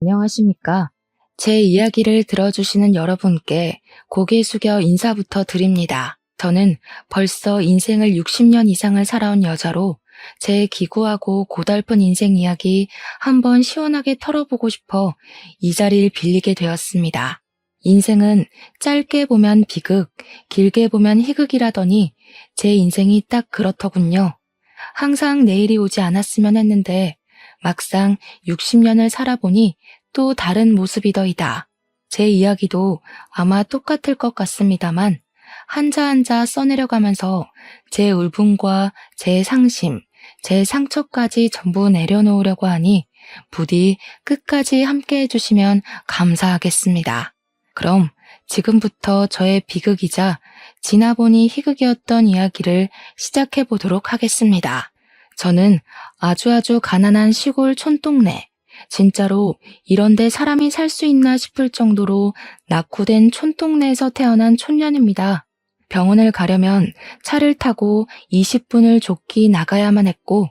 안녕하십니까? 제 이야기를 들어주시는 여러분께 고개 숙여 인사부터 드립니다. 저는 벌써 인생을 60년 이상을 살아온 여자로 제 기구하고 고달픈 인생 이야기 한번 시원하게 털어보고 싶어 이 자리를 빌리게 되었습니다. 인생은 짧게 보면 비극, 길게 보면 희극이라더니 제 인생이 딱 그렇더군요. 항상 내일이 오지 않았으면 했는데 막상 60년을 살아보니 또 다른 모습이더이다. 제 이야기도 아마 똑같을 것 같습니다만 한자 한자 써내려가면서 제 울분과 제 상심, 제 상처까지 전부 내려놓으려고 하니 부디 끝까지 함께 해주시면 감사하겠습니다. 그럼 지금부터 저의 비극이자 지나보니 희극이었던 이야기를 시작해 보도록 하겠습니다. 저는 아주 가난한 시골 촌동네, 진짜로 이런데 사람이 살 수 있나 싶을 정도로 낙후된 촌동네에서 태어난 촌년입니다. 병원을 가려면 차를 타고 20분을 좁기 나가야만 했고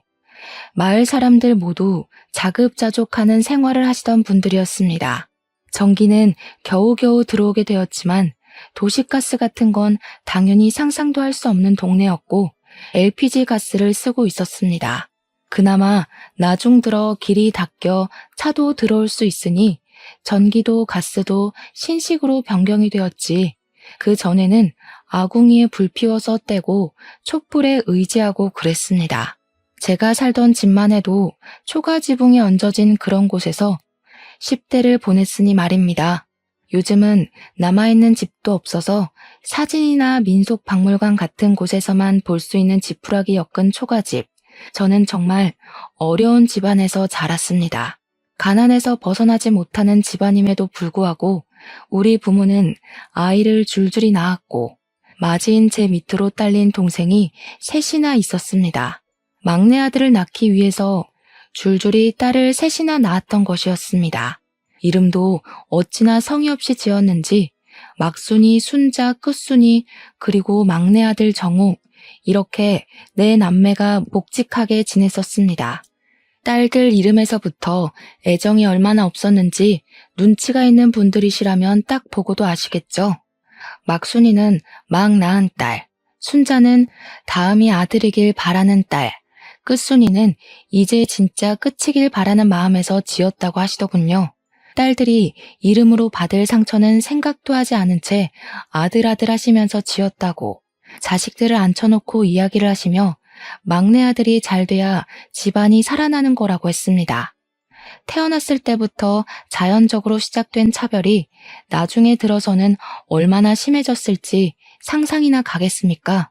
마을 사람들 모두 자급자족하는 생활을 하시던 분들이었습니다. 전기는 겨우겨우 들어오게 되었지만 도시가스 같은 건 당연히 상상도 할 수 없는 동네였고 LPG 가스를 쓰고 있었습니다. 그나마 나중 들어 길이 닦여 차도 들어올 수 있으니 전기도 가스도 신식으로 변경이 되었지. 그 전에는 아궁이에 불 피워서 떼고 촛불에 의지하고 그랬습니다. 제가 살던 집만 해도 초가 지붕에 얹어진 그런 곳에서 10대를 보냈으니 말입니다. 요즘은 남아있는 집도 없어서 사진이나 민속박물관 같은 곳에서만 볼 수 있는 지푸라기 엮은 초가집. 저는 정말 어려운 집안에서 자랐습니다. 가난에서 벗어나지 못하는 집안임에도 불구하고 우리 부모는 아이를 줄줄이 낳았고 맞이인 제 밑으로 딸린 동생이 셋이나 있었습니다. 막내 아들을 낳기 위해서 줄줄이 딸을 셋이나 낳았던 것이었습니다. 이름도 어찌나 성의 없이 지었는지 막순이, 순자, 끝순이, 그리고 막내 아들 정우, 이렇게 네 남매가 묵직하게 지냈었습니다. 딸들 이름에서부터 애정이 얼마나 없었는지 눈치가 있는 분들이시라면 딱 보고도 아시겠죠? 막순이는 막 낳은 딸, 순자는 다음이 아들이길 바라는 딸, 끝순이는 이제 진짜 끝이길 바라는 마음에서 지었다고 하시더군요. 딸들이 이름으로 받을 상처는 생각도 하지 않은 채 아들 하시면서 지었다고 자식들을 앉혀놓고 이야기를 하시며 막내 아들이 잘 돼야 집안이 살아나는 거라고 했습니다. 태어났을 때부터 자연적으로 시작된 차별이 나중에 들어서는 얼마나 심해졌을지 상상이나 가겠습니까?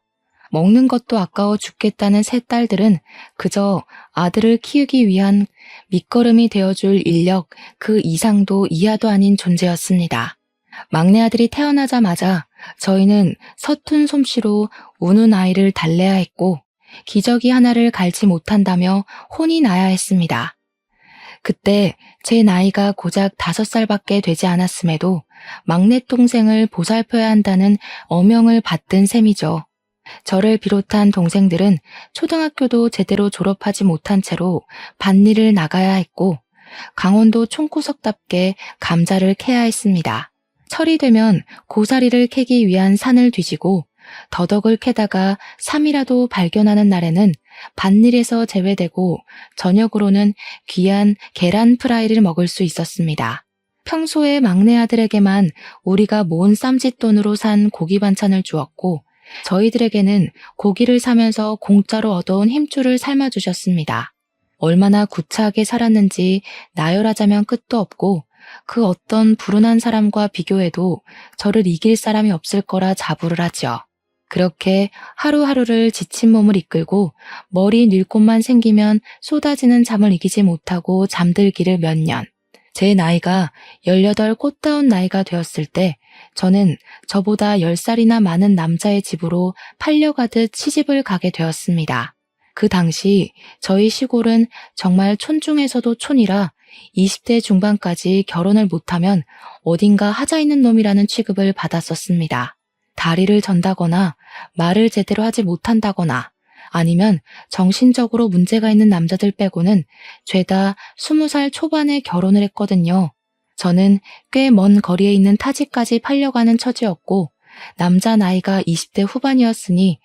먹는 것도 아까워 죽겠다는 세 딸들은 그저 아들을 키우기 위한 밑거름이 되어줄 인력 그 이상도 이하도 아닌 존재였습니다. 막내 아들이 태어나자마자 저희는 서툰 솜씨로 우는 아이를 달래야 했고 기저귀 하나를 갈지 못한다며 혼이 나야 했습니다. 그때 제 나이가 고작 5살밖에 되지 않았음에도 막내 동생을 보살펴야 한다는 어명을 받든 셈이죠. 저를 비롯한 동생들은 초등학교도 제대로 졸업하지 못한 채로 밭일을 나가야 했고 강원도 총구석답게 감자를 캐야 했습니다. 철이 되면 고사리를 캐기 위한 산을 뒤지고 더덕을 캐다가 삼이라도 발견하는 날에는 밭일에서 제외되고 저녁으로는 귀한 계란 프라이를 먹을 수 있었습니다. 평소에 막내 아들에게만 우리가 모은 쌈짓돈으로 산 고기 반찬을 주었고 저희들에게는 고기를 사면서 공짜로 얻어온 힘줄을 삶아주셨습니다. 얼마나 구차하게 살았는지 나열하자면 끝도 없고 그 어떤 불운한 사람과 비교해도 저를 이길 사람이 없을 거라 자부를 하죠. 그렇게 하루하루를 지친 몸을 이끌고 머리 닐 곳만 생기면 쏟아지는 잠을 이기지 못하고 잠들기를 몇 년. 제 나이가 18 꽃다운 나이가 되었을 때 저는 저보다 10살이나 많은 남자의 집으로 팔려가듯 시집을 가게 되었습니다. 그 당시 저희 시골은 정말 촌 중에서도 촌이라 20대 중반까지 결혼을 못하면 어딘가 하자 있는 놈이라는 취급을 받았었습니다. 다리를 전다거나 말을 제대로 하지 못한다거나 아니면 정신적으로 문제가 있는 남자들 빼고는 죄다 20살 초반에 결혼을 했거든요. 저는 꽤 먼 거리에 있는 타지까지 팔려가는 처지였고 남자 나이가 20대 후반이었으니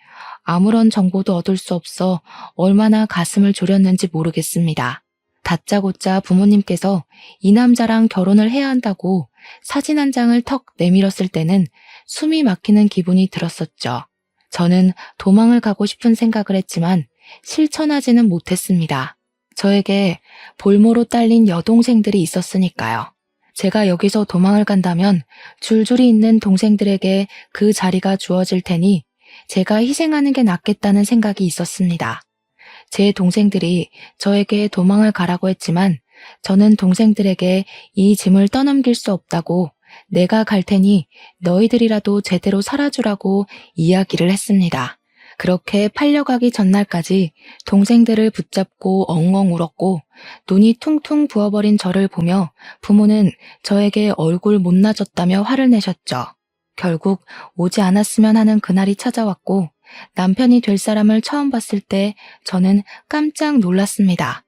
아무런 정보도 얻을 수 없어 얼마나 가슴을 졸였는지 모르겠습니다. 다짜고짜 부모님께서 이 남자랑 결혼을 해야 한다고 사진 한 장을 턱 내밀었을 때는 숨이 막히는 기분이 들었었죠. 저는 도망을 가고 싶은 생각을 했지만 실천하지는 못했습니다. 저에게 볼모로 딸린 여동생들이 있었으니까요. 제가 여기서 도망을 간다면 줄줄이 있는 동생들에게 그 자리가 주어질 테니 제가 희생하는 게 낫겠다는 생각이 있었습니다. 제 동생들이 저에게 도망을 가라고 했지만 저는 동생들에게 이 짐을 떠넘길 수 없다고 내가 갈 테니 너희들이라도 제대로 살아주라고 이야기를 했습니다. 그렇게 팔려가기 전날까지 동생들을 붙잡고 엉엉 울었고 눈이 퉁퉁 부어버린 저를 보며 부모는 저에게 얼굴 못나졌다며 화를 내셨죠. 결국 오지 않았으면 하는 그날이 찾아왔고 남편이 될 사람을 처음 봤을 때 저는 깜짝 놀랐습니다.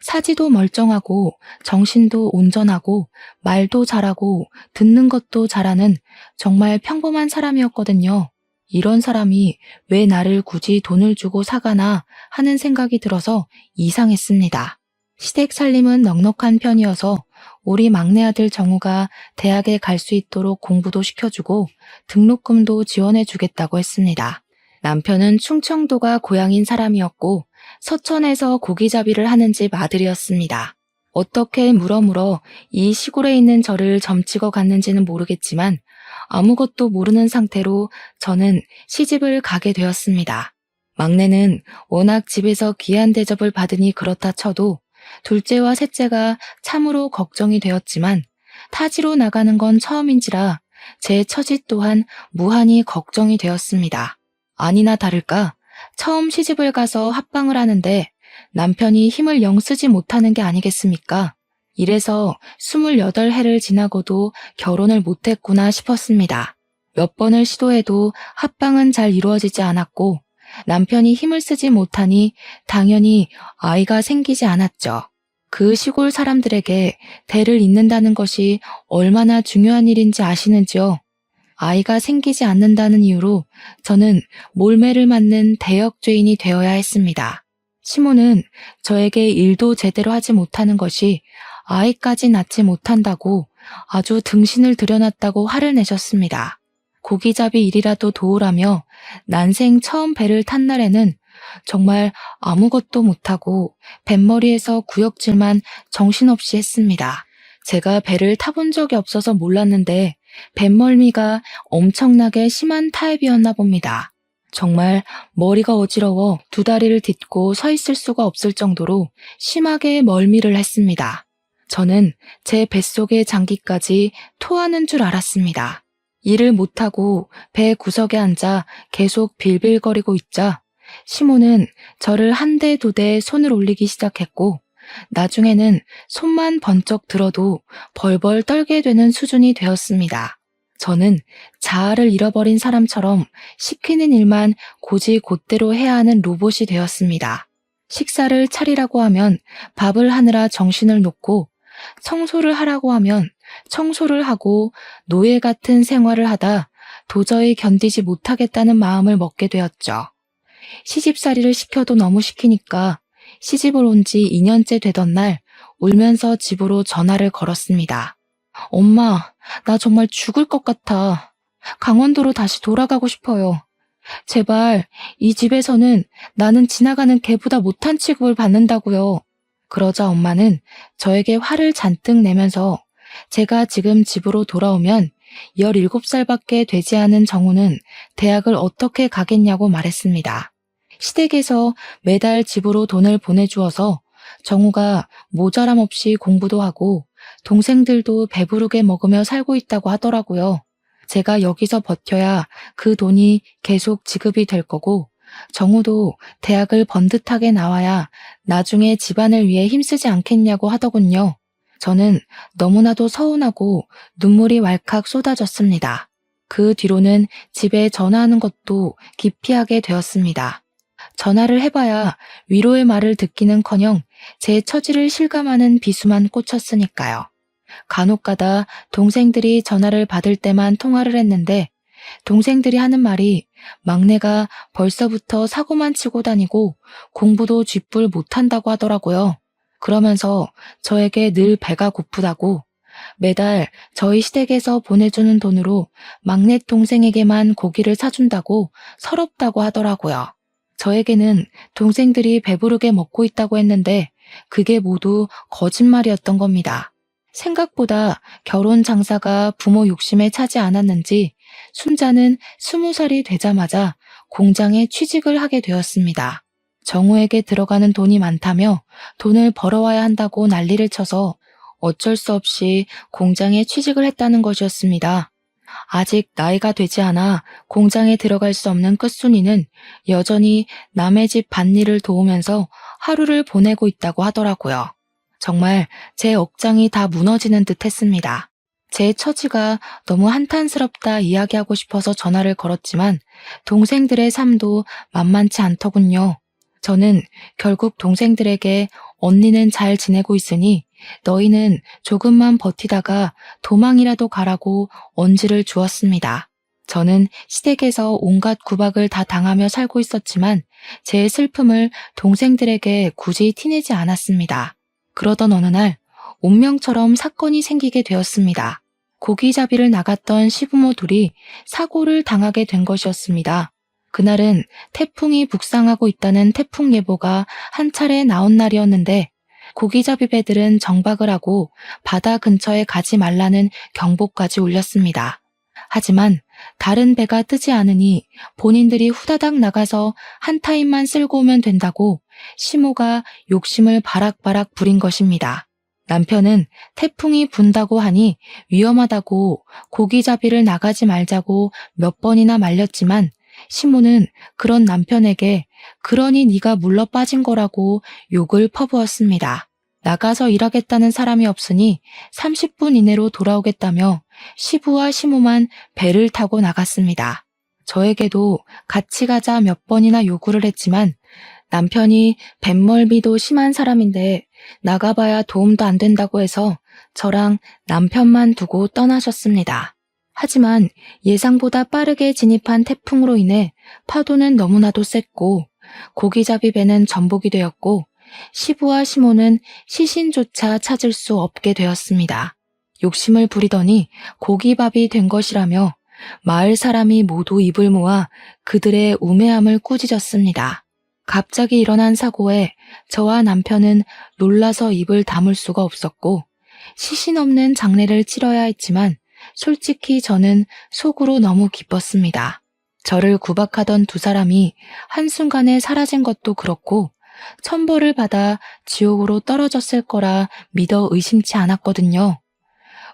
사지도 멀쩡하고 정신도 온전하고 말도 잘하고 듣는 것도 잘하는 정말 평범한 사람이었거든요. 이런 사람이 왜 나를 굳이 돈을 주고 사가나 하는 생각이 들어서 이상했습니다. 시댁 살림은 넉넉한 편이어서 우리 막내 아들 정우가 대학에 갈 수 있도록 공부도 시켜주고 등록금도 지원해주겠다고 했습니다. 남편은 충청도가 고향인 사람이었고 서천에서 고기잡이를 하는 집 아들이었습니다. 어떻게 물어물어 이 시골에 있는 저를 점치고 갔는지는 모르겠지만 아무것도 모르는 상태로 저는 시집을 가게 되었습니다. 막내는 워낙 집에서 귀한 대접을 받으니 그렇다 쳐도 둘째와 셋째가 참으로 걱정이 되었지만 타지로 나가는 건 처음인지라 제 처지 또한 무한히 걱정이 되었습니다. 아니나 다를까 처음 시집을 가서 합방을 하는데 남편이 힘을 영 쓰지 못하는 게 아니겠습니까? 이래서 28해를 지나고도 결혼을 못했구나 싶었습니다. 몇 번을 시도해도 합방은 잘 이루어지지 않았고 남편이 힘을 쓰지 못하니 당연히 아이가 생기지 않았죠. 그 시골 사람들에게 대를 잇는다는 것이 얼마나 중요한 일인지 아시는지요? 아이가 생기지 않는다는 이유로 저는 몰매를 맞는 대역죄인이 되어야 했습니다. 시모는 저에게 일도 제대로 하지 못하는 것이 아이까지 낳지 못한다고 아주 등신을 들여놨다고 화를 내셨습니다. 고기잡이 일이라도 도우라며 난생 처음 배를 탄 날에는 정말 아무것도 못하고 뱃머리에서 구역질만 정신없이 했습니다. 제가 배를 타본 적이 없어서 몰랐는데 뱃멀미가 엄청나게 심한 타입이었나 봅니다. 정말 머리가 어지러워 두 다리를 딛고 서 있을 수가 없을 정도로 심하게 멀미를 했습니다. 저는 제 뱃속의 장기까지 토하는 줄 알았습니다. 일을 못하고 배 구석에 앉아 계속 빌빌거리고 있자 시모는 저를 한 대 두 대 손을 올리기 시작했고 나중에는 손만 번쩍 들어도 벌벌 떨게 되는 수준이 되었습니다. 저는 자아를 잃어버린 사람처럼 시키는 일만 고지곧대로 해야 하는 로봇이 되었습니다. 식사를 차리라고 하면 밥을 하느라 정신을 놓고 청소를 하라고 하면 청소를 하고 노예 같은 생활을 하다 도저히 견디지 못하겠다는 마음을 먹게 되었죠. 시집살이를 시켜도 너무 시키니까 시집을 온 지 2년째 되던 날 울면서 집으로 전화를 걸었습니다. 엄마, 나 정말 죽을 것 같아. 강원도로 다시 돌아가고 싶어요. 제발 이 집에서는 나는 지나가는 개보다 못한 취급을 받는다고요. 그러자 엄마는 저에게 화를 잔뜩 내면서 제가 지금 집으로 돌아오면 17살밖에 되지 않은 정우는 대학을 어떻게 가겠냐고 말했습니다. 시댁에서 매달 집으로 돈을 보내주어서 정우가 모자람 없이 공부도 하고 동생들도 배부르게 먹으며 살고 있다고 하더라고요. 제가 여기서 버텨야 그 돈이 계속 지급이 될 거고 정우도 대학을 번듯하게 나와야 나중에 집안을 위해 힘쓰지 않겠냐고 하더군요. 저는 너무나도 서운하고 눈물이 왈칵 쏟아졌습니다. 그 뒤로는 집에 전화하는 것도 기피하게 되었습니다. 전화를 해봐야 위로의 말을 듣기는커녕 제 처지를 실감하는 비수만 꽂혔으니까요. 간혹가다 동생들이 전화를 받을 때만 통화를 했는데 동생들이 하는 말이 막내가 벌써부터 사고만 치고 다니고 공부도 쥐뿔 못한다고 하더라고요. 그러면서 저에게 늘 배가 고프다고 매달 저희 시댁에서 보내주는 돈으로 막내 동생에게만 고기를 사준다고 서럽다고 하더라고요. 저에게는 동생들이 배부르게 먹고 있다고 했는데 그게 모두 거짓말이었던 겁니다. 생각보다 결혼 장사가 부모 욕심에 차지 않았는지 순자는 20살이 되자마자 공장에 취직을 하게 되었습니다. 정우에게 들어가는 돈이 많다며 돈을 벌어와야 한다고 난리를 쳐서 어쩔 수 없이 공장에 취직을 했다는 것이었습니다. 아직 나이가 되지 않아 공장에 들어갈 수 없는 끝순이는 여전히 남의 집 밭일을 도우면서 하루를 보내고 있다고 하더라고요. 정말 제 억장이 다 무너지는 듯 했습니다. 제 처지가 너무 한탄스럽다 이야기하고 싶어서 전화를 걸었지만 동생들의 삶도 만만치 않더군요. 저는 결국 동생들에게 언니는 잘 지내고 있으니 너희는 조금만 버티다가 도망이라도 가라고 언지를 주었습니다. 저는 시댁에서 온갖 구박을 다 당하며 살고 있었지만 제 슬픔을 동생들에게 굳이 티내지 않았습니다. 그러던 어느 날 운명처럼 사건이 생기게 되었습니다. 고기잡이를 나갔던 시부모 둘이 사고를 당하게 된 것이었습니다. 그날은 태풍이 북상하고 있다는 태풍 예보가 한 차례 나온 날이었는데 고기잡이 배들은 정박을 하고 바다 근처에 가지 말라는 경보까지 울렸습니다. 하지만 다른 배가 뜨지 않으니 본인들이 후다닥 나가서 한 타임만 쓸고 오면 된다고 시모가 욕심을 바락바락 부린 것입니다. 남편은 태풍이 분다고 하니 위험하다고 고기잡이를 나가지 말자고 몇 번이나 말렸지만 시모는 그런 남편에게 그러니 네가 물러 빠진 거라고 욕을 퍼부었습니다. 나가서 일하겠다는 사람이 없으니 30분 이내로 돌아오겠다며 시부와 시모만 배를 타고 나갔습니다. 저에게도 같이 가자 몇 번이나 요구를 했지만 남편이 뱃멀미도 심한 사람인데 나가봐야 도움도 안 된다고 해서 저랑 남편만 두고 떠나셨습니다. 하지만 예상보다 빠르게 진입한 태풍으로 인해 파도는 너무나도 셌고 고기잡이 배는 전복이 되었고 시부와 시모는 시신조차 찾을 수 없게 되었습니다. 욕심을 부리더니 고기밥이 된 것이라며 마을 사람이 모두 입을 모아 그들의 우매함을 꾸짖었습니다. 갑자기 일어난 사고에 저와 남편은 놀라서 입을 다물 수가 없었고 시신 없는 장례를 치러야 했지만 솔직히 저는 속으로 너무 기뻤습니다. 저를 구박하던 두 사람이 한순간에 사라진 것도 그렇고 천벌을 받아 지옥으로 떨어졌을 거라 믿어 의심치 않았거든요.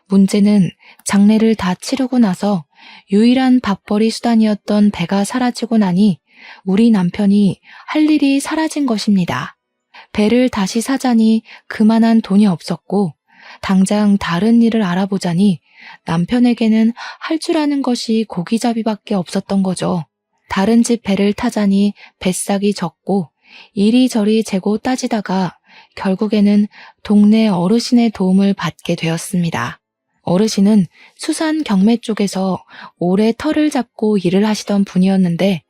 문제는 장례를 다 치르고 나서 유일한 밥벌이 수단이었던 배가 사라지고 나니 우리 남편이 할 일이 사라진 것입니다. 배를 다시 사자니 그만한 돈이 없었고 당장 다른 일을 알아보자니 남편에게는 할 줄 아는 것이 고기잡이밖에 없었던 거죠. 다른 집 배를 타자니 뱃삭이 적고 이리저리 재고 따지다가 결국에는 동네 어르신의 도움을 받게 되었습니다. 어르신은 수산 경매 쪽에서 오래 터를 잡고 일을 하시던 분이었는데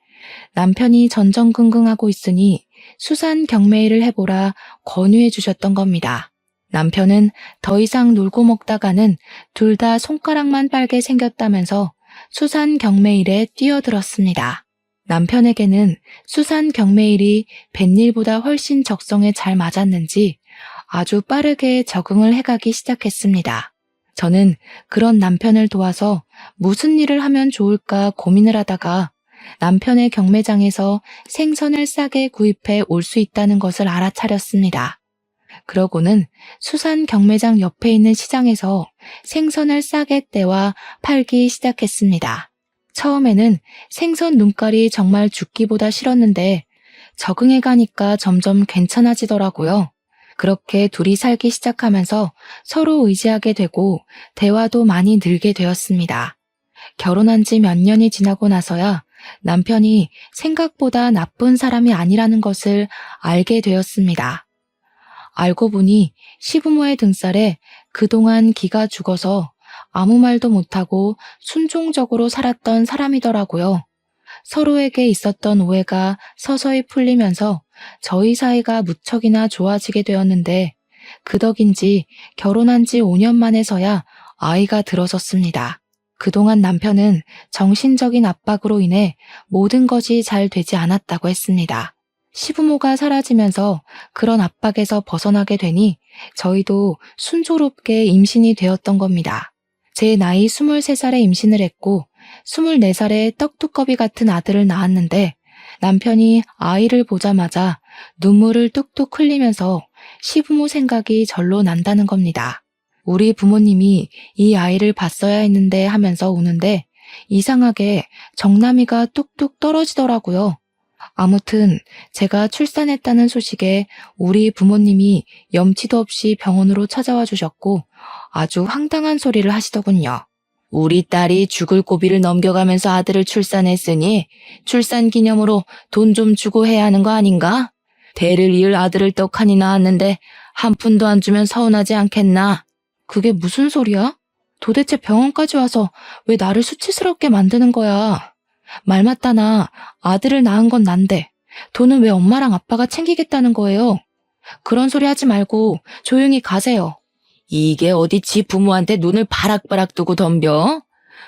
남편이 전전긍긍하고 있으니 수산 경매 일을 해보라 권유해 주셨던 겁니다. 남편은 더 이상 놀고 먹다가는 둘 다 손가락만 빨게 생겼다면서 수산 경매 일에 뛰어들었습니다. 남편에게는 수산 경매 일이 뱃일보다 훨씬 적성에 잘 맞았는지 아주 빠르게 적응을 해가기 시작했습니다. 저는 그런 남편을 도와서 무슨 일을 하면 좋을까 고민을 하다가 남편의 경매장에서 생선을 싸게 구입해 올 수 있다는 것을 알아차렸습니다. 그러고는 수산 경매장 옆에 있는 시장에서 생선을 싸게 떼와 팔기 시작했습니다. 처음에는 생선 눈깔이 정말 죽기보다 싫었는데 적응해 가니까 점점 괜찮아지더라고요. 그렇게 둘이 살기 시작하면서 서로 의지하게 되고 대화도 많이 늘게 되었습니다. 결혼한 지 몇 년이 지나고 나서야 남편이 생각보다 나쁜 사람이 아니라는 것을 알게 되었습니다. 알고 보니 시부모의 등살에 그동안 기가 죽어서 아무 말도 못하고 순종적으로 살았던 사람이더라고요. 서로에게 있었던 오해가 서서히 풀리면서 저희 사이가 무척이나 좋아지게 되었는데 그 덕인지 결혼한 지 5년 만에서야 아이가 들어섰습니다. 그동안 남편은 정신적인 압박으로 인해 모든 것이 잘 되지 않았다고 했습니다. 시부모가 사라지면서 그런 압박에서 벗어나게 되니 저희도 순조롭게 임신이 되었던 겁니다. 제 나이 23살에 임신을 했고 24살에 떡두꺼비 같은 아들을 낳았는데 남편이 아이를 보자마자 눈물을 뚝뚝 흘리면서 시부모 생각이 절로 난다는 겁니다. 우리 부모님이 이 아이를 봤어야 했는데 하면서 우는데 이상하게 정남이가 뚝뚝 떨어지더라고요. 아무튼 제가 출산했다는 소식에 우리 부모님이 염치도 없이 병원으로 찾아와 주셨고 아주 황당한 소리를 하시더군요. 우리 딸이 죽을 고비를 넘겨가면서 아들을 출산했으니 출산 기념으로 돈 좀 주고 해야 하는 거 아닌가? 대를 이을 아들을 떡하니 낳았는데 한 푼도 안 주면 서운하지 않겠나? 그게 무슨 소리야? 도대체 병원까지 와서 왜 나를 수치스럽게 만드는 거야? 말 맞다나 아들을 낳은 건 난데 돈은 왜 엄마랑 아빠가 챙기겠다는 거예요? 그런 소리 하지 말고 조용히 가세요. 이게 어디 지 부모한테 눈을 바락바락 두고 덤벼?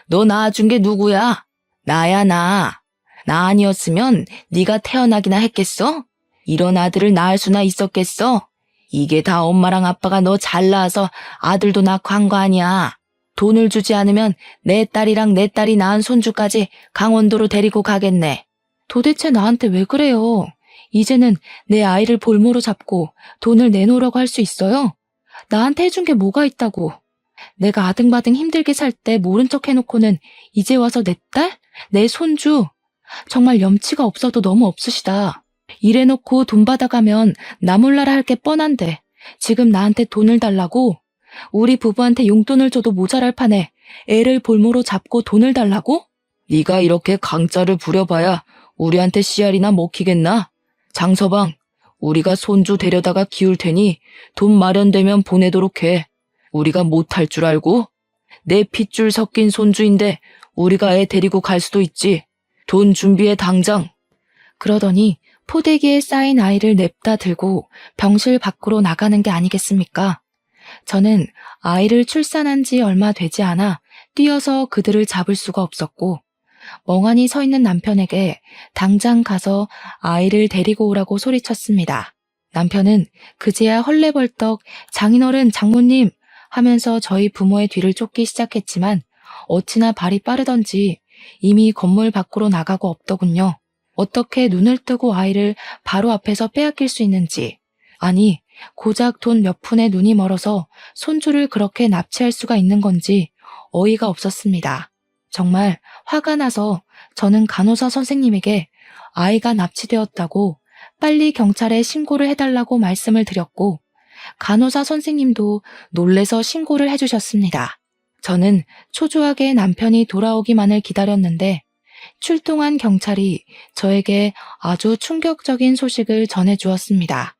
너 낳아준 게 누구야? 나야 나. 나 아니었으면 네가 태어나기나 했겠어? 이런 아들을 낳을 수나 있었겠어? 이게 다 엄마랑 아빠가 너 잘 낳아서 아들도 낳고 한 거 아니야. 돈을 주지 않으면 내 딸이랑 내 딸이 낳은 손주까지 강원도로 데리고 가겠네. 도대체 나한테 왜 그래요? 이제는 내 아이를 볼모로 잡고 돈을 내놓으라고 할 수 있어요? 나한테 해준 게 뭐가 있다고. 내가 아등바등 힘들게 살 때 모른 척 해놓고는 이제 와서 내 딸? 내 손주? 정말 염치가 없어도 너무 없으시다. 이래놓고 돈 받아가면 나 몰라라 할 게 뻔한데 지금 나한테 돈을 달라고? 우리 부부한테 용돈을 줘도 모자랄 판에 애를 볼모로 잡고 돈을 달라고? 네가 이렇게 강짜를 부려봐야 우리한테 씨알이나 먹히겠나? 장서방, 우리가 손주 데려다가 키울 테니 돈 마련되면 보내도록 해. 우리가 못할 줄 알고? 내 핏줄 섞인 손주인데 우리가 애 데리고 갈 수도 있지. 돈 준비해 당장. 그러더니 포대기에 쌓인 아이를 냅다 들고 병실 밖으로 나가는 게 아니겠습니까? 저는 아이를 출산한 지 얼마 되지 않아 뛰어서 그들을 잡을 수가 없었고 멍하니 서 있는 남편에게 당장 가서 아이를 데리고 오라고 소리쳤습니다. 남편은 그제야 헐레벌떡 장인어른 장모님 하면서 저희 부모의 뒤를 쫓기 시작했지만 어찌나 발이 빠르던지 이미 건물 밖으로 나가고 없더군요. 어떻게 눈을 뜨고 아이를 바로 앞에서 빼앗길 수 있는지, 아니 고작 돈 몇 푼에 눈이 멀어서 손주를 그렇게 납치할 수가 있는 건지 어이가 없었습니다. 정말 화가 나서 저는 간호사 선생님에게 아이가 납치되었다고 빨리 경찰에 신고를 해달라고 말씀을 드렸고 간호사 선생님도 놀래서 신고를 해주셨습니다. 저는 초조하게 남편이 돌아오기만을 기다렸는데 출동한 경찰이 저에게 아주 충격적인 소식을 전해주었습니다.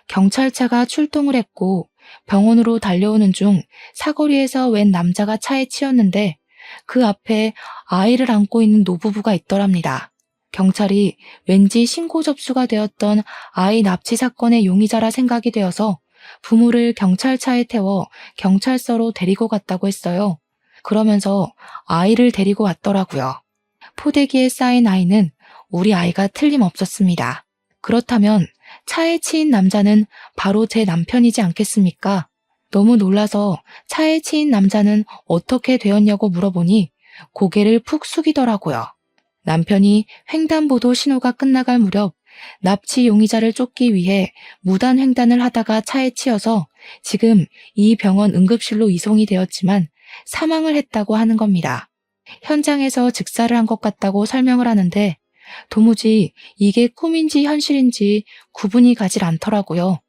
경찰차가 출동을 했고 병원으로 달려오는 중 사거리에서 웬 남자가 차에 치였는데 그 앞에 아이를 안고 있는 노부부가 있더랍니다. 경찰이 왠지 신고 접수가 되었던 아이 납치 사건의 용의자라 생각이 되어서 부모를 경찰차에 태워 경찰서로 데리고 갔다고 했어요. 그러면서 아이를 데리고 왔더라고요. 포대기에 쌓인 아이는 우리 아이가 틀림없었습니다. 그렇다면 차에 치인 남자는 바로 제 남편이지 않겠습니까? 너무 놀라서 차에 치인 남자는 어떻게 되었냐고 물어보니 고개를 푹 숙이더라고요. 남편이 횡단보도 신호가 끝나갈 무렵 납치 용의자를 쫓기 위해 무단 횡단을 하다가 차에 치여서 지금 이 병원 응급실로 이송이 되었지만 사망을 했다고 하는 겁니다. 현장에서 즉사를 한 것 같다고 설명을 하는데 도무지 이게 꿈인지 현실인지 구분이 가질 않더라고요.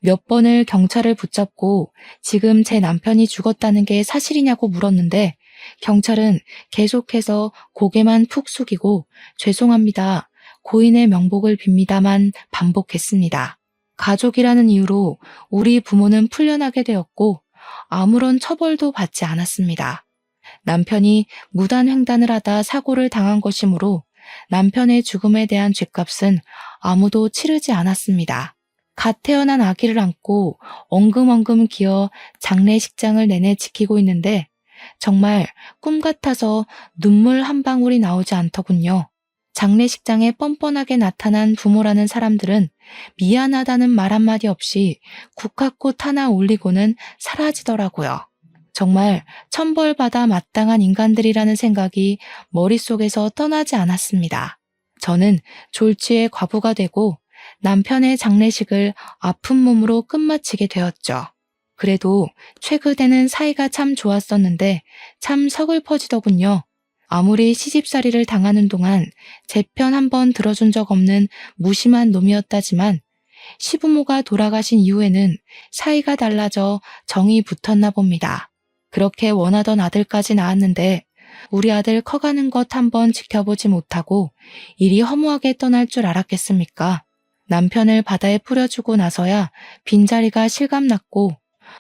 몇 번을 경찰을 붙잡고 지금 제 남편이 죽었다는 게 사실이냐고 물었는데 경찰은 계속해서 고개만 푹 숙이고 죄송합니다, 고인의 명복을 빕니다만 반복했습니다. 가족이라는 이유로 우리 부모는 풀려나게 되었고 아무런 처벌도 받지 않았습니다. 남편이 무단횡단을 하다 사고를 당한 것이므로 남편의 죽음에 대한 죗값은 아무도 치르지 않았습니다. 갓 태어난 아기를 안고 엉금엉금 기어 장례식장을 내내 지키고 있는데 정말 꿈 같아서 눈물 한 방울이 나오지 않더군요. 장례식장에 뻔뻔하게 나타난 부모라는 사람들은 미안하다는 말 한마디 없이 국화꽃 하나 올리고는 사라지더라고요. 정말 천벌받아 마땅한 인간들이라는 생각이 머릿속에서 떠나지 않았습니다. 저는 졸지에 과부가 되고 남편의 장례식을 아픈 몸으로 끝마치게 되었죠. 그래도 최근에는 사이가 참 좋았었는데 참 서글퍼지더군요. 아무리 시집살이를 당하는 동안 제 편 한 번 들어준 적 없는 무심한 놈이었다지만 시부모가 돌아가신 이후에는 사이가 달라져 정이 붙었나 봅니다. 그렇게 원하던 아들까지 낳았는데 우리 아들 커가는 것 한번 지켜보지 못하고 이리 허무하게 떠날 줄 알았겠습니까? 남편을 바다에 뿌려주고 나서야 빈자리가 실감났고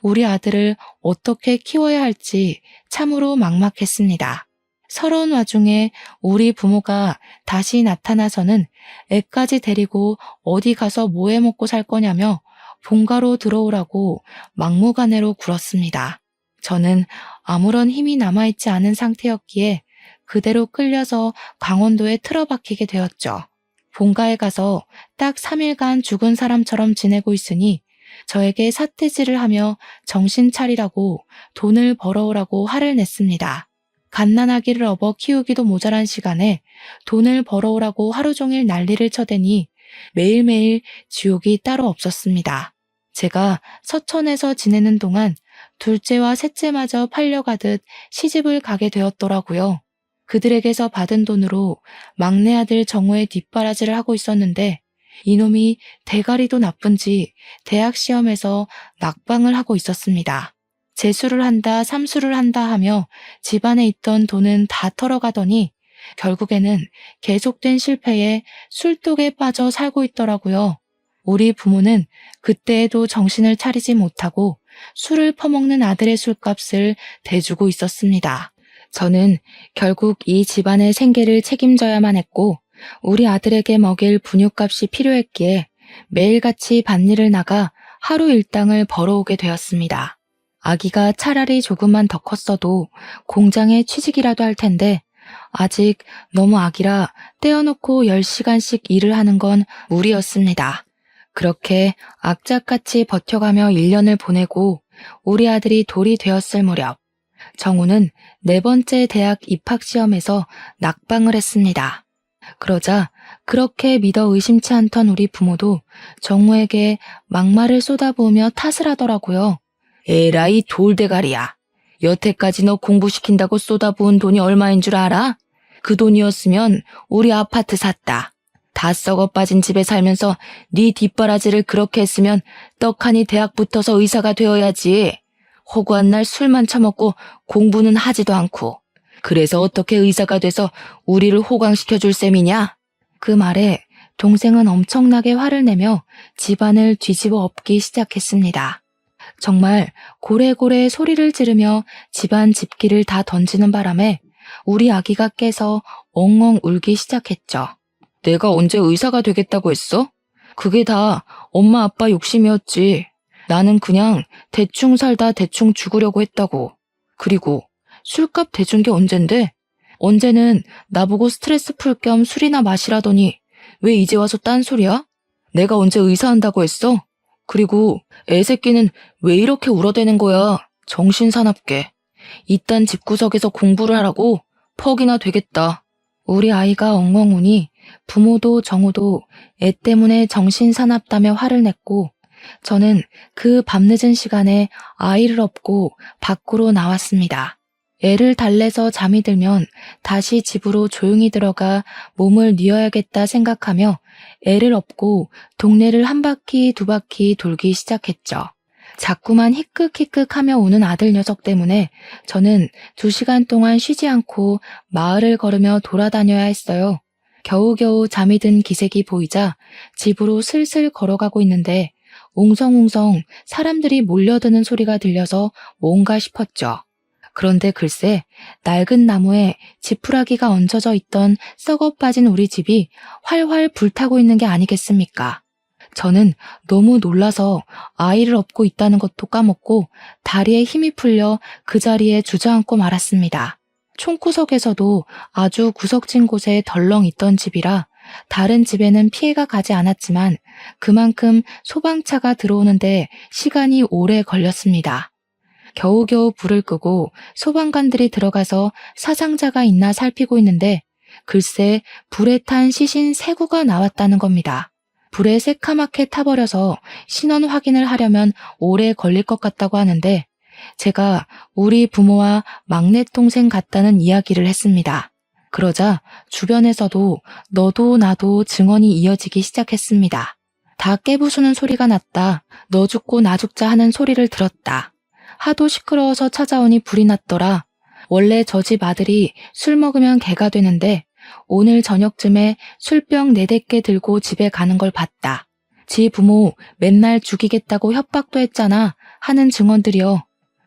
우리 아들을 어떻게 키워야 할지 참으로 막막했습니다. 서러운 와중에 우리 부모가 다시 나타나서는 애까지 데리고 어디 가서 뭐 해 먹고 살 거냐며 본가로 들어오라고 막무가내로 굴었습니다. 저는 아무런 힘이 남아있지 않은 상태였기에 그대로 끌려서 강원도에 틀어박히게 되었죠. 본가에 가서 딱 3일간 죽은 사람처럼 지내고 있으니 저에게 삿대질을 하며 정신 차리라고 돈을 벌어오라고 화를 냈습니다. 갓난아기를 업어 키우기도 모자란 시간에 돈을 벌어오라고 하루 종일 난리를 쳐대니 매일매일 지옥이 따로 없었습니다. 제가 서천에서 지내는 동안 둘째와 셋째마저 팔려가듯 시집을 가게 되었더라고요. 그들에게서 받은 돈으로 막내 아들 정우의 뒷바라지를 하고 있었는데 이놈이 대가리도 나쁜지 대학 시험에서 낙방을 하고 있었습니다. 재수를 한다, 삼수를 한다 하며 집안에 있던 돈은 다 털어가더니 결국에는 계속된 실패에 술독에 빠져 살고 있더라고요. 우리 부모는 그때에도 정신을 차리지 못하고 술을 퍼먹는 아들의 술값을 대주고 있었습니다. 저는 결국 이 집안의 생계를 책임져야만 했고 우리 아들에게 먹일 분유값이 필요했기에 매일같이 밭일을 나가 하루 일당을 벌어오게 되었습니다. 아기가 차라리 조금만 더 컸어도 공장에 취직이라도 할 텐데 아직 너무 아기라 떼어놓고 10시간씩 일을 하는 건 무리였습니다. 그렇게 악착같이 버텨가며 1년을 보내고 우리 아들이 돌이 되었을 무렵 정우는 4번째 대학 입학시험에서 낙방을 했습니다. 그러자 그렇게 믿어 의심치 않던 우리 부모도 정우에게 막말을 쏟아부으며 탓을 하더라고요. 에라이 돌대가리야. 여태까지 너 공부시킨다고 쏟아부은 돈이 얼마인 줄 알아? 그 돈이었으면 우리 아파트 샀다. 다 썩어 빠진 집에 살면서 네 뒷바라지를 그렇게 했으면 떡하니 대학 붙어서 의사가 되어야지. 허구한 날 술만 처먹고 공부는 하지도 않고. 그래서 어떻게 의사가 돼서 우리를 호강시켜줄 셈이냐? 그 말에 동생은 엄청나게 화를 내며 집안을 뒤집어 엎기 시작했습니다. 정말 고래고래 소리를 지르며 집안 집기를 다 던지는 바람에 우리 아기가 깨서 엉엉 울기 시작했죠. 내가 언제 의사가 되겠다고 했어? 그게 다 엄마 아빠 욕심이었지. 나는 그냥 대충 살다 대충 죽으려고 했다고. 그리고 술값 대준 게 언젠데? 언제는 나보고 스트레스 풀 겸 술이나 마시라더니 왜 이제 와서 딴소리야? 내가 언제 의사 한다고 했어? 그리고 애새끼는 왜 이렇게 울어대는 거야? 정신 사납게. 이딴 집구석에서 공부를 하라고? 퍽이나 되겠다. 우리 아이가 엉엉 우니 부모도 정우도 애 때문에 정신 사납다며 화를 냈고 저는 그 밤늦은 시간에 아이를 업고 밖으로 나왔습니다. 애를 달래서 잠이 들면 다시 집으로 조용히 들어가 몸을 뉘어야겠다 생각하며 애를 업고 동네를 한 바퀴 두 바퀴 돌기 시작했죠. 자꾸만 히끗히끗하며 우는 아들 녀석 때문에 저는 2시간 동안 쉬지 않고 마을을 걸으며 돌아다녀야 했어요. 겨우겨우 잠이 든 기색이 보이자 집으로 슬슬 걸어가고 있는데 웅성웅성 사람들이 몰려드는 소리가 들려서 뭔가 싶었죠. 그런데 글쎄 낡은 나무에 지푸라기가 얹어져 있던 썩어 빠진 우리 집이 활활 불타고 있는 게 아니겠습니까? 저는 너무 놀라서 아이를 업고 있다는 것도 까먹고 다리에 힘이 풀려 그 자리에 주저앉고 말았습니다. 총구석에서도 아주 구석진 곳에 덜렁 있던 집이라 다른 집에는 피해가 가지 않았지만 그만큼 소방차가 들어오는데 시간이 오래 걸렸습니다. 겨우겨우 불을 끄고 소방관들이 들어가서 사상자가 있나 살피고 있는데 글쎄 불에 탄 시신 3구가 나왔다는 겁니다. 불에 새카맣게 타버려서 신원 확인을 하려면 오래 걸릴 것 같다고 하는데 제가 우리 부모와 막내 동생 같다는 이야기를 했습니다. 그러자 주변에서도 너도 나도 증언이 이어지기 시작했습니다. 다 깨부수는 소리가 났다. 너 죽고 나 죽자 하는 소리를 들었다. 하도 시끄러워서 찾아오니 불이 났더라. 원래 저 집 아들이 술 먹으면 개가 되는데 오늘 저녁쯤에 술병 4-5개 들고 집에 가는 걸 봤다. 지 부모 맨날 죽이겠다고 협박도 했잖아 하는 증언들이요.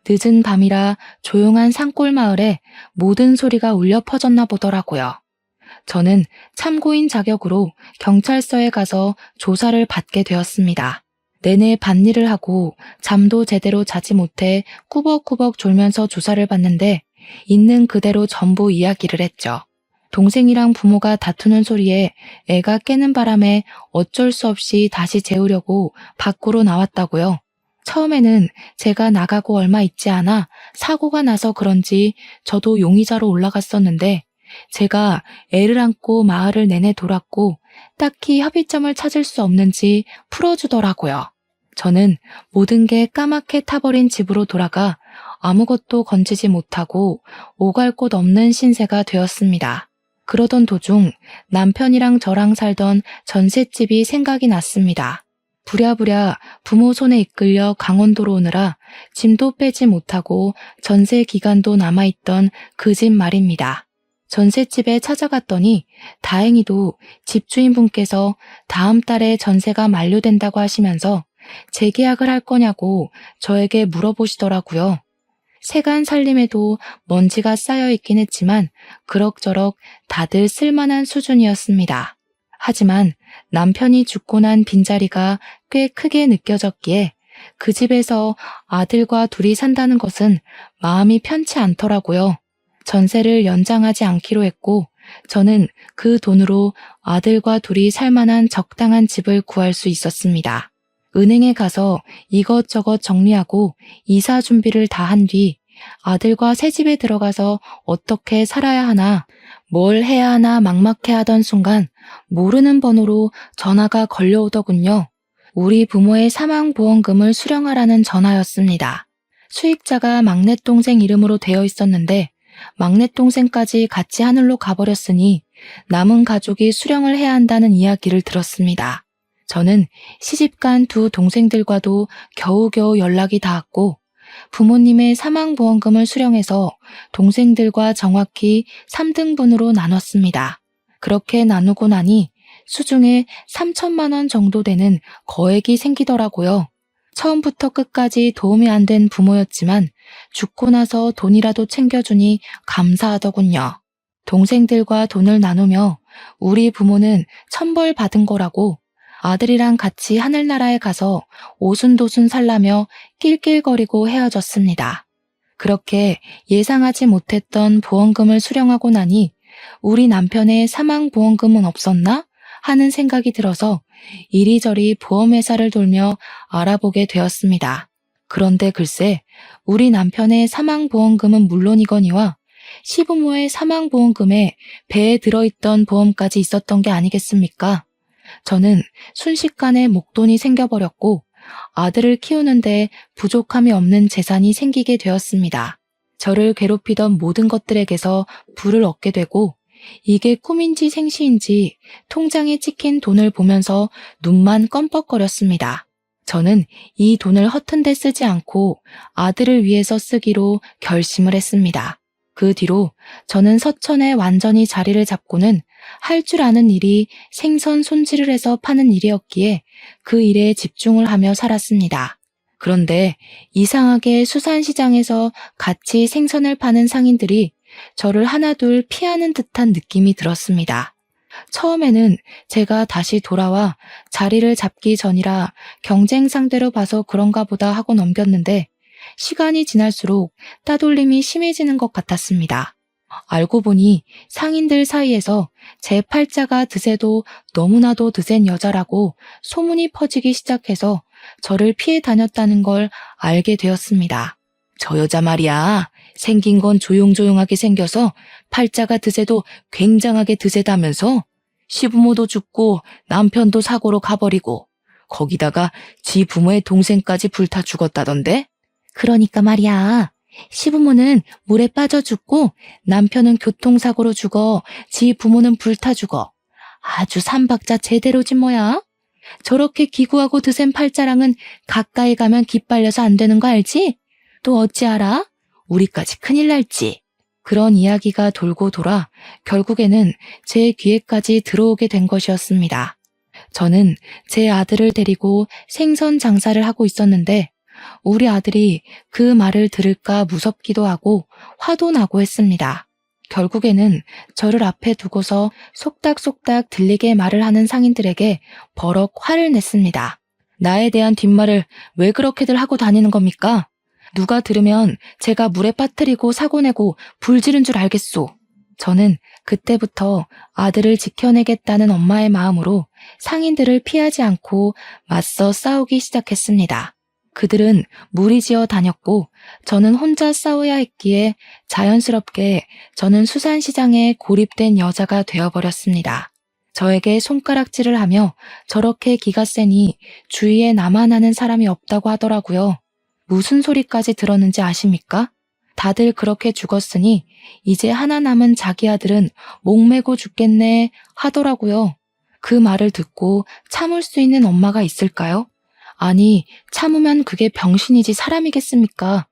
늦은 밤이라 조용한 산골 마을에 모든 소리가 울려 퍼졌나 보더라고요. 저는 참고인 자격으로 경찰서에 가서 조사를 받게 되었습니다. 내내 밭일을 하고 잠도 제대로 자지 못해 꾸벅꾸벅 졸면서 조사를 받는데 있는 그대로 전부 이야기를 했죠. 동생이랑 부모가 다투는 소리에 애가 깨는 바람에 어쩔 수 없이 다시 재우려고 밖으로 나왔다고요. 처음에는 제가 나가고 얼마 있지 않아 사고가 나서 그런지 저도 용의자로 올라갔었는데 제가 애를 안고 마을을 내내 돌았고 딱히 협의점을 찾을 수 없는지 풀어주더라고요. 저는 모든 게 까맣게 타버린 집으로 돌아가 아무것도 건지지 못하고 오갈 곳 없는 신세가 되었습니다. 그러던 도중 남편이랑 저랑 살던 전셋집이 생각이 났습니다. 부랴부랴 부모 손에 이끌려 강원도로 오느라 짐도 빼지 못하고 전세 기간도 남아있던 그 집 말입니다. 전셋집에 찾아갔더니 다행히도 집주인분께서 다음 달에 전세가 만료된다고 하시면서 재계약을 할 거냐고 저에게 물어보시더라고요. 세간 살림에도 먼지가 쌓여있긴 했지만 그럭저럭 다들 쓸만한 수준이었습니다. 하지만 남편이 죽고 난 빈자리가 꽤 크게 느껴졌기에 그 집에서 아들과 둘이 산다는 것은 마음이 편치 않더라고요. 전세를 연장하지 않기로 했고 저는 그 돈으로 아들과 둘이 살만한 적당한 집을 구할 수 있었습니다. 은행에 가서 이것저것 정리하고 이사 준비를 다 한 뒤 아들과 새 집에 들어가서 어떻게 살아야 하나, 뭘 해야 하나 막막해하던 순간 모르는 번호로 전화가 걸려오더군요. 우리 부모의 사망보험금을 수령하라는 전화였습니다. 수익자가 막내 동생 이름으로 되어 있었는데 막내 동생까지 같이 하늘로 가버렸으니 남은 가족이 수령을 해야 한다는 이야기를 들었습니다. 저는 시집간 2 동생들과도 겨우겨우 연락이 닿았고 부모님의 사망보험금을 수령해서 동생들과 정확히 3등분으로 나눴습니다. 그렇게 나누고 나니 수중에 3천만 원 정도 되는 거액이 생기더라고요. 처음부터 끝까지 도움이 안 된 부모였지만 죽고 나서 돈이라도 챙겨주니 감사하더군요. 동생들과 돈을 나누며 우리 부모는 천벌 받은 거라고 아들이랑 같이 하늘나라에 가서 오순도순 살라며 낄낄거리고 헤어졌습니다. 그렇게 예상하지 못했던 보험금을 수령하고 나니 우리 남편의 사망보험금은 없었나? 하는 생각이 들어서 이리저리 보험회사를 돌며 알아보게 되었습니다. 그런데 글쎄 우리 남편의 사망보험금은 물론이거니와 시부모의 사망보험금에 배에 들어있던 보험까지 있었던 게 아니겠습니까? 저는 순식간에 목돈이 생겨버렸고 아들을 키우는데 부족함이 없는 재산이 생기게 되었습니다. 저를 괴롭히던 모든 것들에게서 불을 얻게 되고 이게 꿈인지 생시인지 통장에 찍힌 돈을 보면서 눈만 껌뻑거렸습니다. 저는 이 돈을 허튼 데 쓰지 않고 아들을 위해서 쓰기로 결심을 했습니다. 그 뒤로 저는 서천에 완전히 자리를 잡고는 할 줄 아는 일이 생선 손질을 해서 파는 일이었기에 그 일에 집중을 하며 살았습니다. 그런데 이상하게 수산시장에서 같이 생선을 파는 상인들이 저를 하나둘 피하는 듯한 느낌이 들었습니다. 처음에는 제가 다시 돌아와 자리를 잡기 전이라 경쟁 상대로 봐서 그런가 보다 하고 넘겼는데 시간이 지날수록 따돌림이 심해지는 것 같았습니다. 알고 보니 상인들 사이에서 제 팔자가 드세도 너무나도 드센 여자라고 소문이 퍼지기 시작해서 저를 피해 다녔다는 걸 알게 되었습니다. 저 여자 말이야. 생긴 건 조용조용하게 생겨서 팔자가 드세도 굉장하게 드세다면서 시부모도 죽고 남편도 사고로 가버리고 거기다가 지 부모의 동생까지 불타 죽었다던데? 그러니까 말이야. 시부모는 물에 빠져 죽고 남편은 교통사고로 죽어 지 부모는 불타 죽어. 아주 삼박자 제대로지 뭐야? 저렇게 기구하고 드센 팔자랑은 가까이 가면 기빨려서 안 되는 거 알지? 또 어찌 알아? 우리까지 큰일 날지. 그런 이야기가 돌고 돌아 결국에는 제 귀에까지 들어오게 된 것이었습니다. 저는 제 아들을 데리고 생선 장사를 하고 있었는데 우리 아들이 그 말을 들을까 무섭기도 하고 화도 나고 했습니다. 결국에는 저를 앞에 두고서 속닥속닥 들리게 말을 하는 상인들에게 버럭 화를 냈습니다. 나에 대한 뒷말을 왜 그렇게들 하고 다니는 겁니까? 누가 들으면 제가 물에 빠뜨리고 사고 내고 불 지른 줄 알겠소. 저는 그때부터 아들을 지켜내겠다는 엄마의 마음으로 상인들을 피하지 않고 맞서 싸우기 시작했습니다. 그들은 무리지어 다녔고 저는 혼자 싸워야 했기에 자연스럽게 저는 수산시장에 고립된 여자가 되어버렸습니다. 저에게 손가락질을 하며 저렇게 기가 세니 주위에 나만 아는 사람이 없다고 하더라고요. 무슨 소리까지 들었는지 아십니까? 다들 그렇게 죽었으니 이제 하나 남은 자기 아들은 목매고 죽겠네 하더라고요. 그 말을 듣고 참을 수 있는 엄마가 있을까요? 아니, 참으면 그게 병신이지 사람이겠습니까?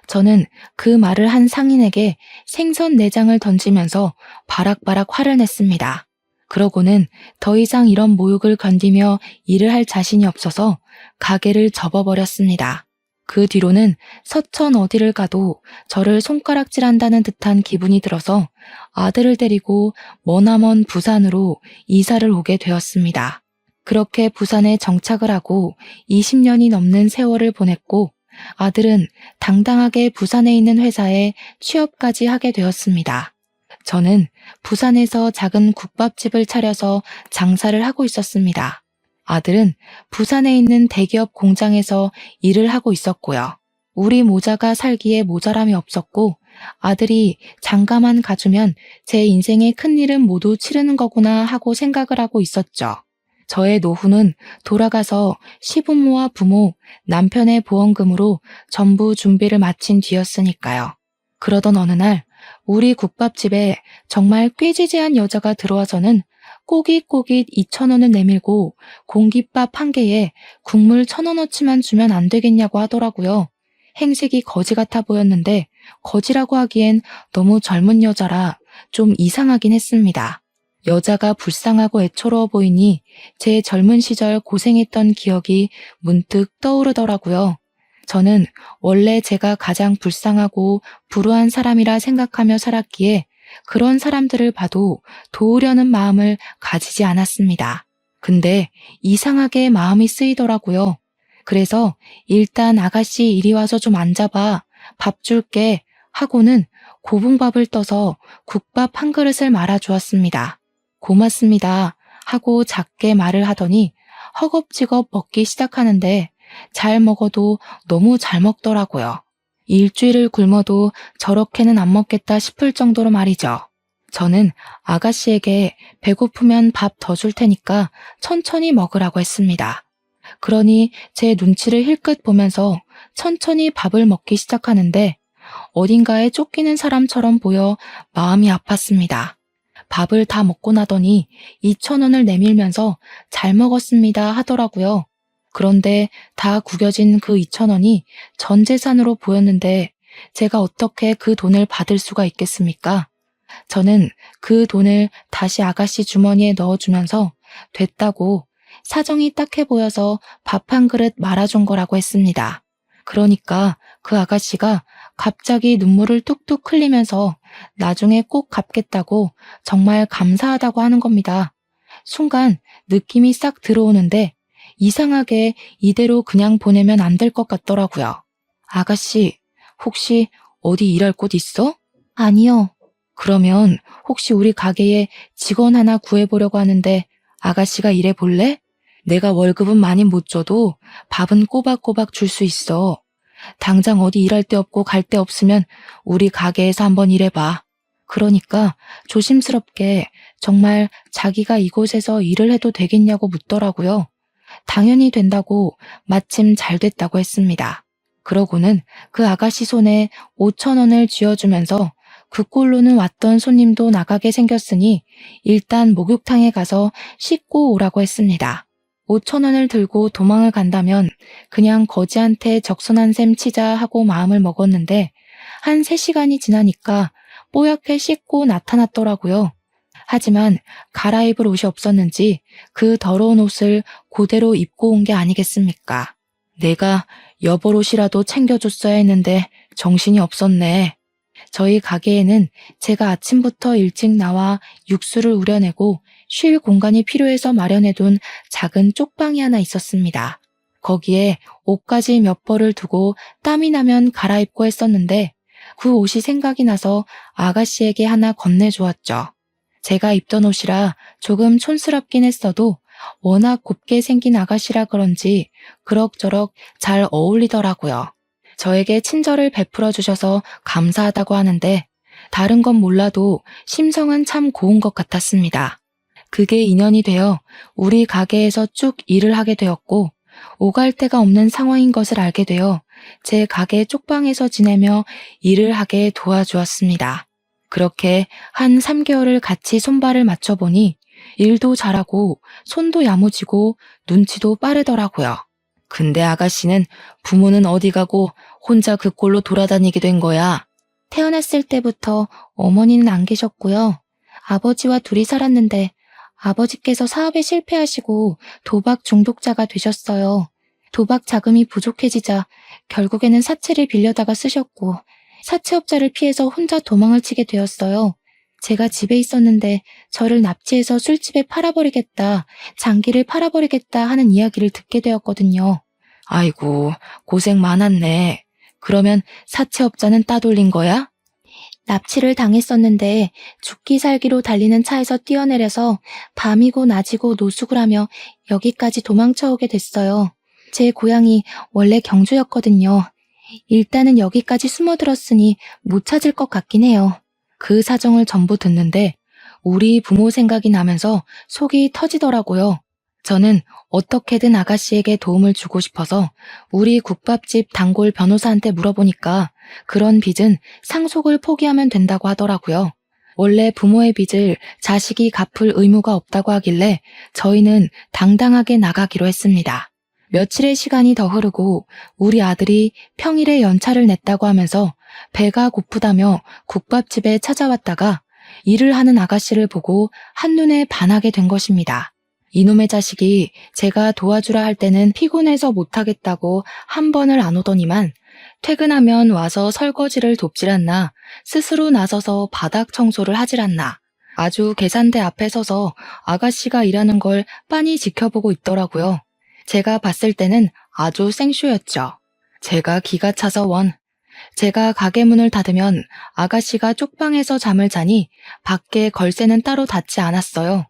저는 그 말을 한 상인에게 생선 내장을 던지면서 바락바락 화를 냈습니다. 그러고는 더 이상 이런 모욕을 견디며 일을 할 자신이 없어서 가게를 접어버렸습니다. 그 뒤로는 서천 어디를 가도 저를 손가락질한다는 듯한 기분이 들어서 아들을 데리고 머나먼 부산으로 이사를 오게 되었습니다. 그렇게 부산에 정착을 하고 20년이 넘는 세월을 보냈고 아들은 당당하게 부산에 있는 회사에 취업까지 하게 되었습니다. 저는 부산에서 작은 국밥집을 차려서 장사를 하고 있었습니다. 아들은 부산에 있는 대기업 공장에서 일을 하고 있었고요. 우리 모자가 살기에 모자람이 없었고 아들이 장가만 가주면 제 인생의 큰일은 모두 치르는 거구나 하고 생각을 하고 있었죠. 저의 노후는 돌아가서 시부모와 부모, 남편의 보험금으로 전부 준비를 마친 뒤였으니까요. 그러던 어느 날 우리 국밥집에 정말 꾀지지한 여자가 들어와서는 꼬깃꼬깃 2,000원을 내밀고 공깃밥 한 개에 국물 1,000원어치만 주면 안 되겠냐고 하더라고요. 행색이 거지 같아 보였는데 거지라고 하기엔 너무 젊은 여자라 좀 이상하긴 했습니다. 여자가 불쌍하고 애처로워 보이니 제 젊은 시절 고생했던 기억이 문득 떠오르더라고요. 저는 원래 제가 가장 불쌍하고 불우한 사람이라 생각하며 살았기에 그런 사람들을 봐도 도우려는 마음을 가지지 않았습니다. 근데 이상하게 마음이 쓰이더라고요. 그래서 일단 아가씨 이리 와서 좀 앉아봐. 밥 줄게 하고는 고봉밥을 떠서 국밥 한 그릇을 말아주었습니다. 고맙습니다 하고 작게 말을 하더니 허겁지겁 먹기 시작하는데 잘 먹어도 너무 잘 먹더라고요. 일주일을 굶어도 저렇게는 안 먹겠다 싶을 정도로 말이죠. 저는 아가씨에게 배고프면 밥 더 줄 테니까 천천히 먹으라고 했습니다. 그러니 제 눈치를 힐끗 보면서 천천히 밥을 먹기 시작하는데 어딘가에 쫓기는 사람처럼 보여 마음이 아팠습니다. 밥을 다 먹고 나더니 2,000원을 내밀면서 잘 먹었습니다 하더라고요. 그런데 다 구겨진 그 2,000원이 전 재산으로 보였는데 제가 어떻게 그 돈을 받을 수가 있겠습니까? 저는 그 돈을 다시 아가씨 주머니에 넣어주면서 됐다고 사정이 딱해 보여서 밥 한 그릇 말아준 거라고 했습니다. 그러니까 그 아가씨가 갑자기 눈물을 뚝뚝 흘리면서 나중에 꼭 갚겠다고 정말 감사하다고 하는 겁니다. 순간 느낌이 싹 들어오는데 이상하게 이대로 그냥 보내면 안 될 것 같더라고요. 아가씨, 혹시 어디 일할 곳 있어? 아니요. 그러면 혹시 우리 가게에 직원 하나 구해보려고 하는데 아가씨가 일해볼래? 내가 월급은 많이 못 줘도 밥은 꼬박꼬박 줄 수 있어. 당장 어디 일할 데 없고 갈 데 없으면 우리 가게에서 한번 일해봐. 그러니까 조심스럽게 정말 자기가 이곳에서 일을 해도 되겠냐고 묻더라고요. 당연히 된다고 마침 잘 됐다고 했습니다. 그러고는 그 아가씨 손에 5,000원을 쥐어주면서 그 꼴로는 왔던 손님도 나가게 생겼으니 일단 목욕탕에 가서 씻고 오라고 했습니다. 5,000원을 들고 도망을 간다면 그냥 거지한테 적선한 셈 치자 하고 마음을 먹었는데 한 3시간이 지나니까 뽀얗게 씻고 나타났더라고요. 하지만 갈아입을 옷이 없었는지 그 더러운 옷을 그대로 입고 온 게 아니겠습니까? 내가 여벌옷이라도 챙겨줬어야 했는데 정신이 없었네. 저희 가게에는 제가 아침부터 일찍 나와 육수를 우려내고 쉴 공간이 필요해서 마련해둔 작은 쪽방이 하나 있었습니다. 거기에 옷까지 몇 벌을 두고 땀이 나면 갈아입고 했었는데 그 옷이 생각이 나서 아가씨에게 하나 건네주었죠. 제가 입던 옷이라 조금 촌스럽긴 했어도 워낙 곱게 생긴 아가씨라 그런지 그럭저럭 잘 어울리더라고요. 저에게 친절을 베풀어 주셔서 감사하다고 하는데 다른 건 몰라도 심성은 참 고운 것 같았습니다. 그게 인연이 되어 우리 가게에서 쭉 일을 하게 되었고 오갈 데가 없는 상황인 것을 알게 되어 제 가게 쪽방에서 지내며 일을 하게 도와주었습니다. 그렇게 한 3개월을 같이 손발을 맞춰보니 일도 잘하고 손도 야무지고 눈치도 빠르더라고요. 근데 아가씨는 부모는 어디 가고 혼자 그 꼴로 돌아다니게 된 거야? 태어났을 때부터 어머니는 안 계셨고요. 아버지와 둘이 살았는데 아버지께서 사업에 실패하시고 도박 중독자가 되셨어요. 도박 자금이 부족해지자 결국에는 사채를 빌려다가 쓰셨고 사채업자를 피해서 혼자 도망을 치게 되었어요. 제가 집에 있었는데 저를 납치해서 술집에 팔아버리겠다, 장기를 팔아버리겠다 하는 이야기를 듣게 되었거든요. 아이고, 고생 많았네. 그러면 사채업자는 따돌린 거야? 납치를 당했었는데 죽기 살기로 달리는 차에서 뛰어내려서 밤이고 낮이고 노숙을 하며 여기까지 도망쳐 오게 됐어요. 제 고향이 원래 경주였거든요. 일단은 여기까지 숨어들었으니 못 찾을 것 같긴 해요. 그 사정을 전부 듣는데 우리 부모 생각이 나면서 속이 터지더라고요. 저는 어떻게든 아가씨에게 도움을 주고 싶어서 우리 국밥집 단골 변호사한테 물어보니까 그런 빚은 상속을 포기하면 된다고 하더라고요. 원래 부모의 빚을 자식이 갚을 의무가 없다고 하길래 저희는 당당하게 나가기로 했습니다. 며칠의 시간이 더 흐르고 우리 아들이 평일에 연차를 냈다고 하면서 배가 고프다며 국밥집에 찾아왔다가 일을 하는 아가씨를 보고 한눈에 반하게 된 것입니다. 이놈의 자식이 제가 도와주라 할 때는 피곤해서 못하겠다고 한 번을 안 오더니만 퇴근하면 와서 설거지를 돕질 않나, 스스로 나서서 바닥 청소를 하질 않나, 아주 계산대 앞에 서서 아가씨가 일하는 걸 빤히 지켜보고 있더라고요. 제가 봤을 때는 아주 생쇼였죠. 제가 기가 차서 제가 가게 문을 닫으면 아가씨가 쪽방에서 잠을 자니 밖에 걸쇠는 따로 닫지 않았어요.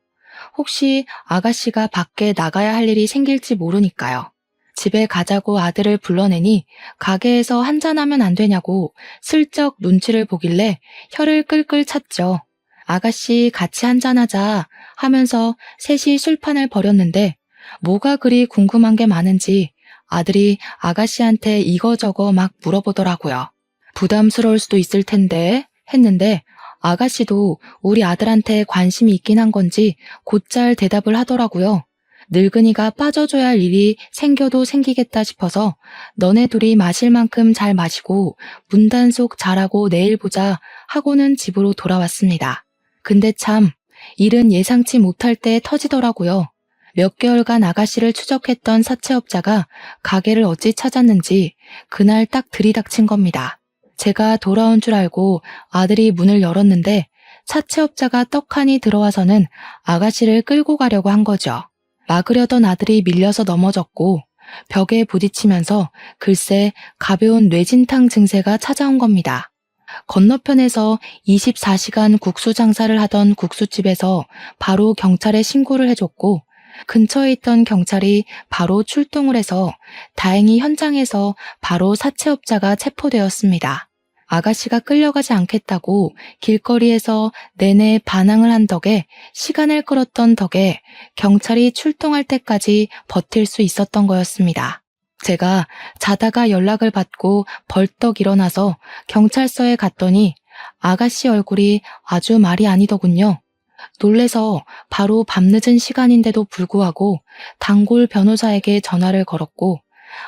혹시 아가씨가 밖에 나가야 할 일이 생길지 모르니까요. 집에 가자고 아들을 불러내니 가게에서 한잔하면 안 되냐고 슬쩍 눈치를 보길래 혀를 끌끌 찼죠. 아가씨 같이 한잔하자 하면서 셋이 술판을 벌였는데 뭐가 그리 궁금한 게 많은지 아들이 아가씨한테 이거저거 막 물어보더라고요. 부담스러울 수도 있을 텐데 했는데 아가씨도 우리 아들한테 관심이 있긴 한 건지 곧잘 대답을 하더라고요. 늙은이가 빠져줘야 할 일이 생겨도 생기겠다 싶어서 너네 둘이 마실 만큼 잘 마시고 문단속 잘하고 내일 보자 하고는 집으로 돌아왔습니다. 근데 참 일은 예상치 못할 때 터지더라고요. 몇 개월간 아가씨를 추적했던 사채업자가 가게를 어찌 찾았는지 그날 딱 들이닥친 겁니다. 제가 돌아온 줄 알고 아들이 문을 열었는데 사채업자가 떡하니 들어와서는 아가씨를 끌고 가려고 한 거죠. 막으려던 아들이 밀려서 넘어졌고 벽에 부딪히면서 글쎄 가벼운 뇌진탕 증세가 찾아온 겁니다. 건너편에서 24시간 국수 장사를 하던 국수집에서 바로 경찰에 신고를 해줬고 근처에 있던 경찰이 바로 출동을 해서 다행히 현장에서 바로 사채업자가 체포되었습니다. 아가씨가 끌려가지 않겠다고 길거리에서 내내 반항을 한 덕에 시간을 끌었던 덕에 경찰이 출동할 때까지 버틸 수 있었던 거였습니다. 제가 자다가 연락을 받고 벌떡 일어나서 경찰서에 갔더니 아가씨 얼굴이 아주 말이 아니더군요. 놀래서 바로 밤늦은 시간인데도 불구하고 단골 변호사에게 전화를 걸었고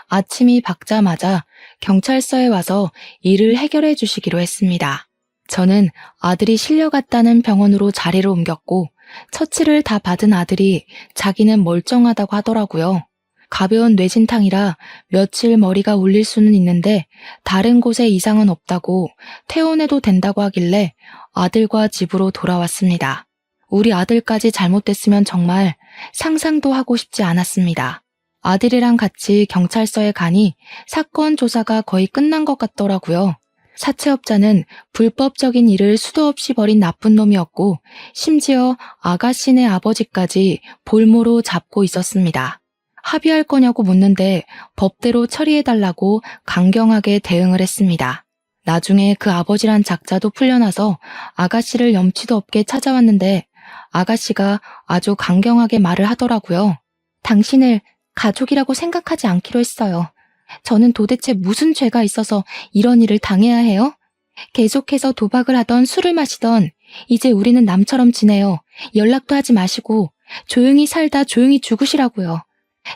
아침이 밝자마자 경찰서에 와서 일을 해결해 주시기로 했습니다. 저는 아들이 실려갔다는 병원으로 자리를 옮겼고 처치를 다 받은 아들이 자기는 멀쩡하다고 하더라고요. 가벼운 뇌진탕이라 며칠 머리가 울릴 수는 있는데 다른 곳에 이상은 없다고 퇴원해도 된다고 하길래 아들과 집으로 돌아왔습니다. 우리 아들까지 잘못됐으면 정말 상상도 하고 싶지 않았습니다. 아들이랑 같이 경찰서에 가니 사건 조사가 거의 끝난 것 같더라고요. 사채업자는 불법적인 일을 수도 없이 벌인 나쁜 놈이었고 심지어 아가씨네 아버지까지 볼모로 잡고 있었습니다. 합의할 거냐고 묻는데 법대로 처리해달라고 강경하게 대응을 했습니다. 나중에 그 아버지란 작자도 풀려나서 아가씨를 염치도 없게 찾아왔는데 아가씨가 아주 강경하게 말을 하더라고요. 당신을 가족이라고 생각하지 않기로 했어요. 저는 도대체 무슨 죄가 있어서 이런 일을 당해야 해요? 계속해서 도박을 하던 술을 마시던 이제 우리는 남처럼 지내요. 연락도 하지 마시고 조용히 살다 조용히 죽으시라고요.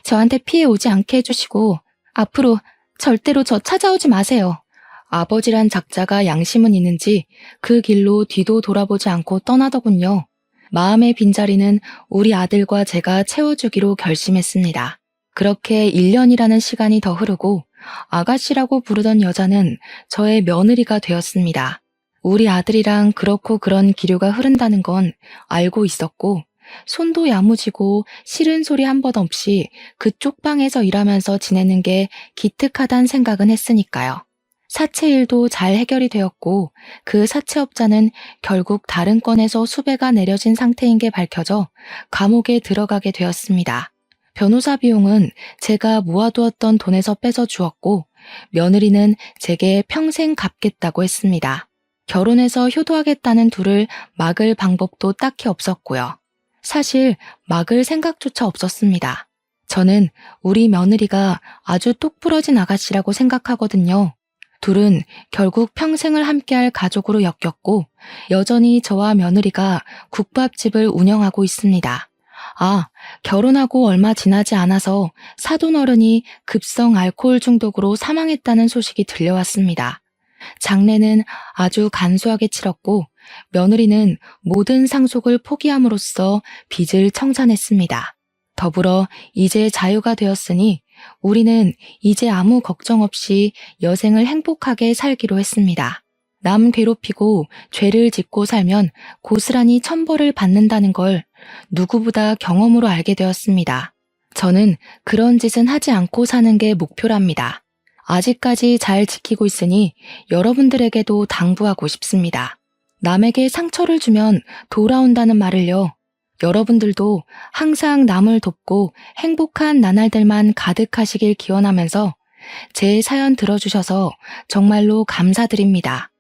저한테 피해 오지 않게 해주시고 앞으로 절대로 저 찾아오지 마세요. 아버지란 작자가 양심은 있는지 그 길로 뒤도 돌아보지 않고 떠나더군요. 마음의 빈자리는 우리 아들과 제가 채워주기로 결심했습니다. 그렇게 1년이라는 시간이 더 흐르고 아가씨라고 부르던 여자는 저의 며느리가 되었습니다. 우리 아들이랑 그렇고 그런 기류가 흐른다는 건 알고 있었고 손도 야무지고 싫은 소리 한 번 없이 그쪽 방에서 일하면서 지내는 게 기특하단 생각은 했으니까요. 사채 일도 잘 해결이 되었고 그 사채업자는 결국 다른 건에서 수배가 내려진 상태인 게 밝혀져 감옥에 들어가게 되었습니다. 변호사 비용은 제가 모아두었던 돈에서 빼서 주었고 며느리는 제게 평생 갚겠다고 했습니다. 결혼해서 효도하겠다는 둘을 막을 방법도 딱히 없었고요. 사실 막을 생각조차 없었습니다. 저는 우리 며느리가 아주 똑부러진 아가씨라고 생각하거든요. 둘은 결국 평생을 함께할 가족으로 엮였고 여전히 저와 며느리가 국밥집을 운영하고 있습니다. 아, 결혼하고 얼마 지나지 않아서 사돈 어른이 급성 알코올 중독으로 사망했다는 소식이 들려왔습니다. 장례는 아주 간소하게 치렀고 며느리는 모든 상속을 포기함으로써 빚을 청산했습니다. 더불어 이제 자유가 되었으니 우리는 이제 아무 걱정 없이 여생을 행복하게 살기로 했습니다. 남 괴롭히고 죄를 짓고 살면 고스란히 천벌을 받는다는 걸 누구보다 경험으로 알게 되었습니다. 저는 그런 짓은 하지 않고 사는 게 목표랍니다. 아직까지 잘 지키고 있으니 여러분들에게도 당부하고 싶습니다. 남에게 상처를 주면 돌아온다는 말을요. 여러분들도 항상 남을 돕고 행복한 나날들만 가득하시길 기원하면서 제 사연 들어주셔서 정말로 감사드립니다.